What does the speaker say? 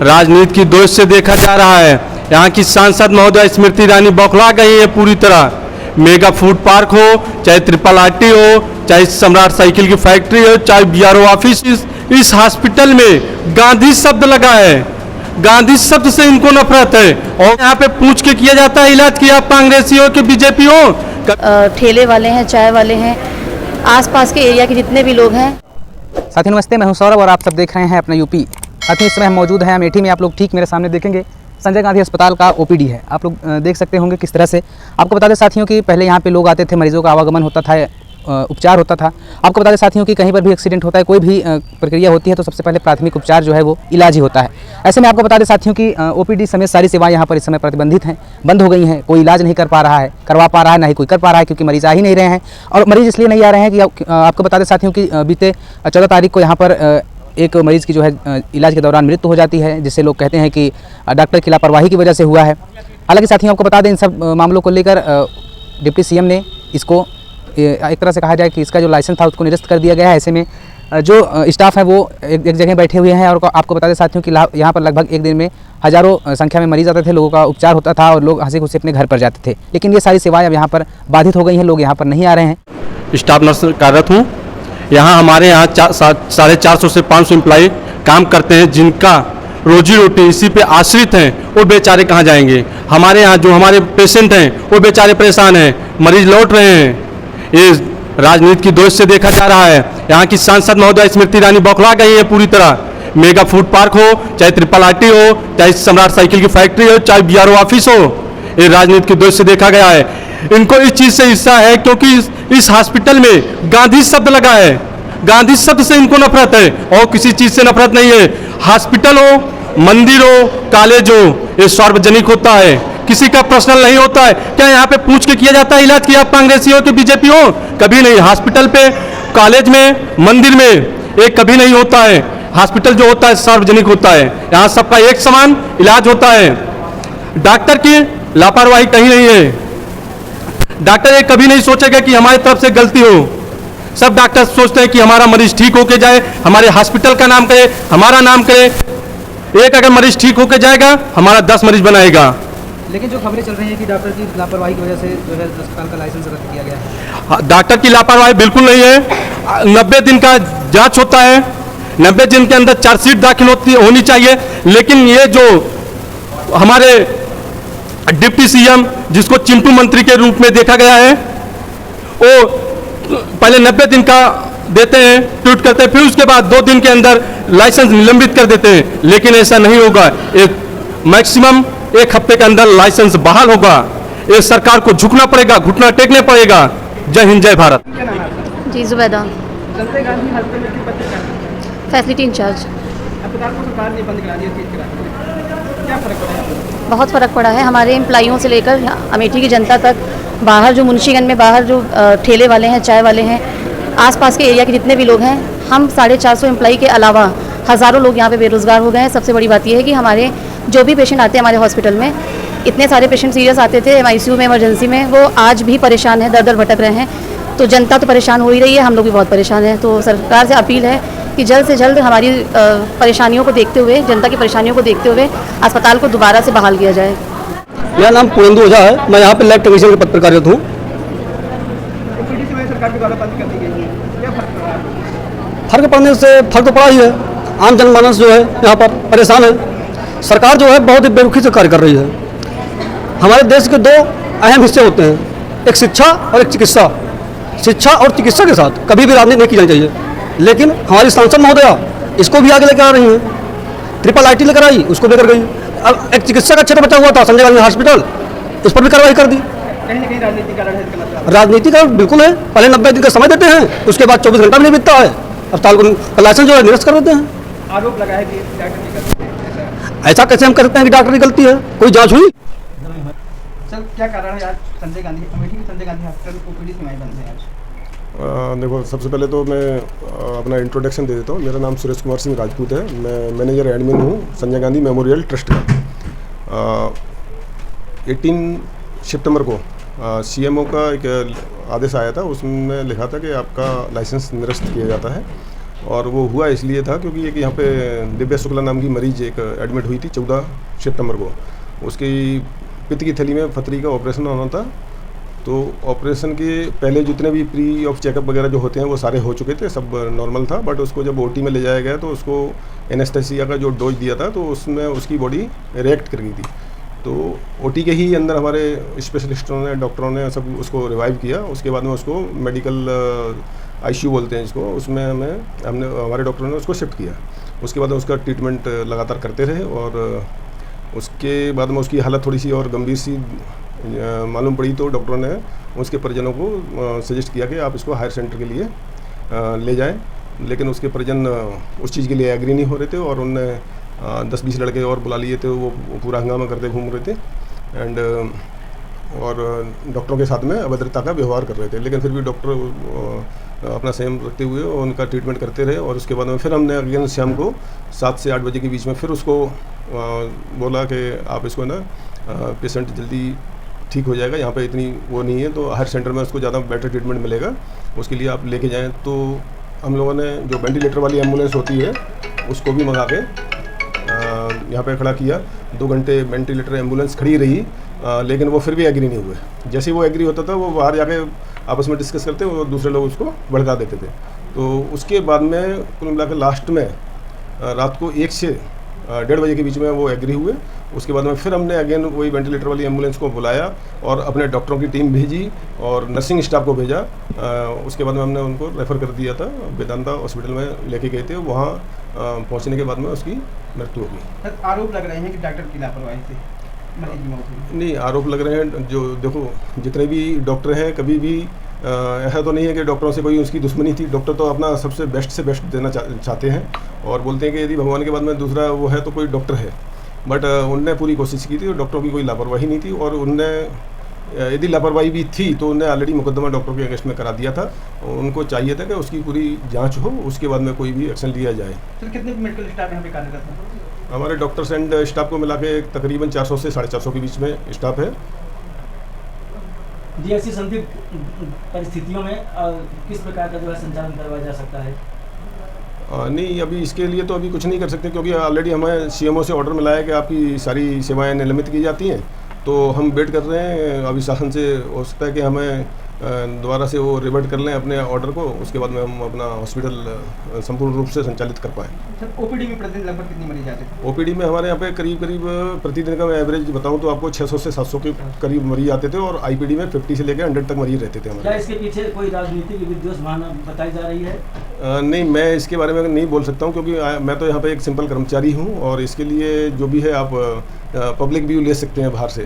राजनीति की दोष से देखा जा रहा है। यहाँ की सांसद महोदय स्मृति ईरानी बौखला गई है पूरी तरह। मेगा फूड पार्क हो, चाहे ट्रिपल आरटी हो, चाहे सम्राट साइकिल की फैक्ट्री हो, चाहे बीआरओ ऑफिस, इस हॉस्पिटल में गांधी शब्द लगा है। गांधी शब्द से इनको नफरत है और यहाँ पे पूछ के किया जाता है इलाज कि आप कांग्रेसी हो कि बीजेपी हो। ठेले वाले हैं, चाय वाले हैं, आसपास के एरिया के जितने भी लोग हैं। साथियों नमस्ते, मैं हूं सौरभ और आप सब देख रहे हैं अपना यूपी। साथियों इस समय हम मौजूद हैं अमेठी में। आप लोग ठीक मेरे सामने देखेंगे संजय गांधी अस्पताल का ओपीडी है। आप लोग देख सकते होंगे किस तरह से। आपको बता दें साथियों कि पहले यहाँ पे लोग आते थे, मरीजों का आवागमन होता था, उपचार होता था। आपको बता दें साथियों कि कहीं पर भी एक्सीडेंट होता है, कोई भी प्रक्रिया होती है तो सबसे पहले प्राथमिक उपचार जो है वो इलाज ही होता है। ऐसे में आपको बता दें साथियों कि ओपीडी समेत सारी सेवाएं यहाँ पर इस समय प्रतिबंधित हैं, बंद हो गई हैं। कोई इलाज नहीं करवा पा रहा है, ना ही कोई कर पा रहा है, क्योंकि मरीज आ ही नहीं रहे हैं। और मरीज इसलिए नहीं आ रहे हैं कि आपको बता दें साथियों कि बीते 14 तारीख को यहाँ पर एक मरीज़ की जो है इलाज के दौरान मृत्यु हो जाती है, जिससे लोग कहते हैं कि डॉक्टर की लापरवाही की वजह से हुआ है। हालांकि साथियों आपको बता दें इन सब मामलों को लेकर डिप्टी सीएम ने इसको एक तरह से कहा जाए कि इसका जो लाइसेंस था उसको निरस्त कर दिया गया है। ऐसे में जो स्टाफ है वो एक जगह बैठे हुए हैं। और आपको बता दें साथियों कि यहाँ पर लगभग एक दिन में हज़ारों संख्या में मरीज आते थे, लोगों का उपचार होता था और लोग हंसी खुशी अपने घर पर जाते थे। लेकिन ये सारी सेवाएँ अब यहाँ पर बाधित हो गई हैं, लोग यहाँ पर नहीं आ रहे हैं। स्टाफ नर्स कार्यरत हूँ यहाँ। हमारे यहाँ 450 से 500 एम्प्लॉय काम करते हैं, जिनका रोजी रोटी इसी पे आश्रित हैं। वो बेचारे कहाँ जाएंगे? हमारे यहाँ जो हमारे पेशेंट हैं वो बेचारे परेशान हैं, मरीज लौट रहे हैं। ये राजनीति की दोष से देखा जा रहा है। यहाँ की सांसद महोदय स्मृति ईरानी बौखला गई है पूरी तरह। मेगा फूड पार्क हो, चाहे ट्रिपल आरटी हो, चाहे सम्राट साइकिल की फैक्ट्री हो, चाहे बीआरओ ऑफिस हो, ये राजनीति की दोष से देखा गया है। इनको इस चीज़ से हिस्सा है क्योंकि इस हॉस्पिटल में गांधी शब्द लगा है। गांधी शब्द से इनको नफरत है और किसी चीज़ से नफरत नहीं है। हॉस्पिटल हो, मंदिर हो, कॉलेज हो, ये सार्वजनिक होता है, किसी का पर्सनल नहीं होता है। क्या यहाँ पे पूछ के किया जाता है इलाज कि आप कांग्रेसी हो कि बीजेपी हो? कभी नहीं। हॉस्पिटल पे, कॉलेज में, मंदिर में ये कभी नहीं होता है। हॉस्पिटल जो होता है सार्वजनिक होता है, यहाँ सबका एक समान इलाज होता है। डॉक्टर की लापरवाही कहीं नहीं है। डॉक्टर ये कभी नहीं सोचेगा कि हमारी तरफ से गलती हो। सब डॉक्टर सोचते हैं कि हमारा मरीज ठीक होके जाए, हमारे हॉस्पिटल का नाम करे, हमारा नाम करे। एक अगर मरीज ठीक होके जाएगा, हमारा 10 मरीज बनाएगा। लेकिन जो खबरें चल रही हैं कि डॉक्टर की लापरवाही की वजह से जो है अस्पताल का लाइसेंस रद्द किया गया है। डॉक्टर की लापरवाही बिल्कुल नहीं है। 90 दिन का जांच होता है, 90 दिन के अंदर चार्जशीट दाखिल होनी चाहिए। लेकिन ये जो हमारे डिप्टी सीएम, जिसको चिंटू मंत्री के रूप में देखा गया है, वो पहले 90 दिन का देते हैं, ट्वीट करते हैं, फिर उसके बाद 2 दिन के अंदर लाइसेंस निलंबित कर देते हैं। लेकिन ऐसा नहीं होगा। एक मैक्सिमम 1 हफ्ते के अंदर लाइसेंस बहाल होगा। ये सरकार को झुकना पड़ेगा, घुटना टेकने पड़ेगा। जय हिंद, जय भारत। जी जुबैदा, संजय गांधी हॉस्पिटल में किस पद पर फैसिलिटी इंचार्ज। अस्पताल को सरकार ने बंद करा दिया, क्या फर्क पड़ा है? बहुत फ़र्क पड़ा है। हमारे एम्प्लॉइयों से लेकर अमेठी की जनता तक, बाहर जो मुंशीगंज में बाहर जो ठेले वाले हैं, चाय वाले हैं, आसपास के एरिया के जितने भी लोग हैं, हम 450 एम्प्लॉई के अलावा हज़ारों लोग यहाँ पे बेरोज़गार हो गए हैं। सबसे बड़ी बात यह है कि हमारे जो भी पेशेंट आते हैं हमारे हॉस्पिटल में, इतने सारे पेशेंट सीरियस आते थे MICU में, इमरजेंसी में, वो आज भी परेशान हैं, दर दर भटक रहे हैं। तो जनता तो परेशान हो ही रही है, हम लोग भी बहुत परेशान हैं। तो सरकार से अपील है कि जल्द से जल्द हमारी परेशानियों को देखते हुए, जनता की परेशानियों को देखते हुए अस्पताल को दोबारा से बहाल किया जाए। मेरा नाम पूर्णेंदु ओझा है, मैं यहाँ पे लैब टेक्नीशियन के पद पर कार्यरत हूँ। फर्क पड़ने से फर्क तो पड़ा ही है। आम जनमानस जो है यहाँ पर परेशान है। सरकार जो है बहुत ही बेरुखी से कार्य कर रही है। हमारे देश के 2 अहम हिस्से होते हैं, एक शिक्षा और एक चिकित्सा। शिक्षा और चिकित्सा के साथ कभी भी राजनीति नहीं की जानी चाहिए। लेकिन हमारी सांसद महोदया इसको भी आगे लेकर आ रही हैं। ट्रिपल आईटी लेकर आई, उसको लेकर गई। अब एक चिकित्सा का क्षेत्र बचा हुआ था, संजय गांधी हॉस्पिटल, इस पर भी कार्रवाई कर दी। कहीं ना कहीं राजनीति का बिल्कुल है। पहले 90 दिन का समय देते हैं, उसके बाद 24 घंटा भी नहीं बीतता है, अस्पताल को लाइसेंस जो है निरस्त कर देते हैं। आरोप लगा है कि डॉक्टर की गलती है। ऐसा कैसे हम कर सकते हैं कि डॉक्टर की गलती है? कोई जांच हुई? सर क्या कारण है आज अमेठी की संजय गांधी हॉस्पिटल को ओपीडी सेवाएं बंद है आज? देखो, सबसे पहले तो मैं अपना इंट्रोडक्शन दे देता हूँ। मेरा नाम सुरेश कुमार सिंह राजपूत है। मैं मैनेजर एडमिन हूँ संजय गांधी मेमोरियल ट्रस्ट का। 18 सितंबर को CMO का एक आदेश आया था, उसमें लिखा था कि आपका लाइसेंस निरस्त किया जाता है। और वो हुआ इसलिए था क्योंकि एक यहाँ पे दिव्या शुक्ला नाम की मरीज एक एडमिट हुई थी 14 सितंबर को। उसकी पित्त की थैली में पथरी का ऑपरेशन होना था। तो ऑपरेशन के पहले जितने भी प्री ऑफ चेकअप वगैरह जो होते हैं वो सारे हो चुके थे, सब नॉर्मल था। बट उसको जब ओटी में ले जाया गया तो उसको एनेस्थेसिया का जो डोज दिया था तो उसमें उसकी बॉडी रिएक्ट कर गई थी। तो ओटी के ही अंदर हमारे स्पेशलिस्टों ने, डॉक्टरों ने सब उसको रिवाइव किया। उसके बाद में उसको मेडिकल आईसीयू बोलते हैं जिसको, उसमें हमने हमारे डॉक्टरों ने उसको शिफ्ट किया। उसके बाद में उसका ट्रीटमेंट लगातार करते रहे और उसके बाद में उसकी हालत थोड़ी सी और गंभीर सी मालूम पड़ी तो डॉक्टरों ने उसके परिजनों को सजेस्ट किया कि आप इसको हायर सेंटर के लिए ले जाएं। लेकिन उसके परिजन उस चीज़ के लिए एग्री नहीं हो रहे थे और उनने 10-20 लड़के और बुला लिए थे, वो पूरा हंगामा करते घूम रहे थे एंड और डॉक्टरों के साथ में अभद्रता का व्यवहार कर रहे थे। लेकिन फिर भी डॉक्टर अपना संयम रखते हुए उनका ट्रीटमेंट करते रहे और उसके बाद में फिर हमने अगेन शाम को 7 से 8 बजे के बीच में फिर उसको बोला कि आप इसको ना पेशेंट जल्दी ठीक हो जाएगा, यहाँ पे इतनी वो नहीं है, तो हायर सेंटर में उसको ज़्यादा बेटर ट्रीटमेंट मिलेगा, उसके लिए आप लेके जाएं। तो हम लोगों ने जो वेंटिलेटर वाली एम्बुलेंस होती है उसको भी मंगा के यहाँ पे खड़ा किया। 2 घंटे वेंटिलेटर एम्बुलेंस खड़ी रही, लेकिन वो फिर भी एग्री नहीं हुए। जैसे ही वो एग्री होता था वो बाहर जाके आपस में डिस्कस करते और दूसरे लोग उसको भड़का देते थे। तो उसके बाद में कुल मिला के लास्ट में रात को 1 से 1:30 बजे के बीच में वो एग्री हुए। उसके बाद में फिर हमने अगेन वही वेंटिलेटर वाली एम्बुलेंस को बुलाया और अपने डॉक्टरों की टीम भेजी और नर्सिंग स्टाफ को भेजा। उसके बाद में हमने उनको रेफ़र कर दिया था, वेदांता हॉस्पिटल में लेके गए थे। वहाँ पहुँचने के बाद में उसकी मृत्यु हो गई। आरोप लग रहे हैं कि डॉक्टर की लापरवाही से मरीज की मौत हुई। नहीं, आरोप लग रहे हैं जो देखो जितने भी डॉक्टर हैं कभी भी ऐसा तो नहीं है कि डॉक्टरों से कोई उसकी दुश्मनी थी। डॉक्टर तो अपना सबसे बेस्ट से बेस्ट देना चाहते हैं और बोलते हैं कि यदि भगवान के बाद में दूसरा वो है तो कोई डॉक्टर है। बट उनने पूरी कोशिश की थी और डॉक्टरों की कोई लापरवाही नहीं थी और उनने यदि लापरवाही भी थी तो उन्हें ऑलरेडी मुकदमा डॉक्टर के अगेंस्ट में करा दिया था। उनको चाहिए था कि उसकी पूरी जांच हो, उसके बाद में कोई भी एक्शन लिया जाए। सर कितने मेडिकल स्टाफ यहाँ पे कार्यरत है? हमारे डॉक्टर्स एंड स्टाफ को मिला के तकरीबन 400 से 450 के बीच में स्टाफ है। जी, ऐसी संदिग्ध परिस्थितियों में किस प्रकार का जो है संचालन करवाया जा सकता है? नहीं, अभी इसके लिए तो अभी कुछ नहीं कर सकते क्योंकि ऑलरेडी हमें सीएमओ से ऑर्डर मिला है कि आपकी सारी सेवाएं निलंबित की जाती हैं। तो हम वेट कर रहे हैं, अभी शासन से हो सकता है कि हमें दोबारा से वो रिवर्ट कर लें अपने ऑर्डर को। उसके बाद में हम अपना हॉस्पिटल संपूर्ण रूप से संचालित कर पाएँ। सर ओपीडी में प्रतिदिन लगभग कितनी मरीज आते हैं? ओपीडी में हमारे यहाँ पे करीब प्रतिदिन का मैं एवरेज बताऊँ तो आपको 600 से 700 के करीब मरीज आते थे और आईपीडी में 50 से लेकर 100 तक मरीज रहते थे हमारे। क्या इसके पीछे कोई राजनीतिक विद्वेष भावना बताई जा रही है? नहीं, मैं इसके बारे में नहीं बोल सकता हूँ क्योंकि मैं तो यहाँ पे एक सिंपल कर्मचारी हूँ और इसके लिए जो भी है आप पब्लिक व्यू ले सकते हैं बाहर से।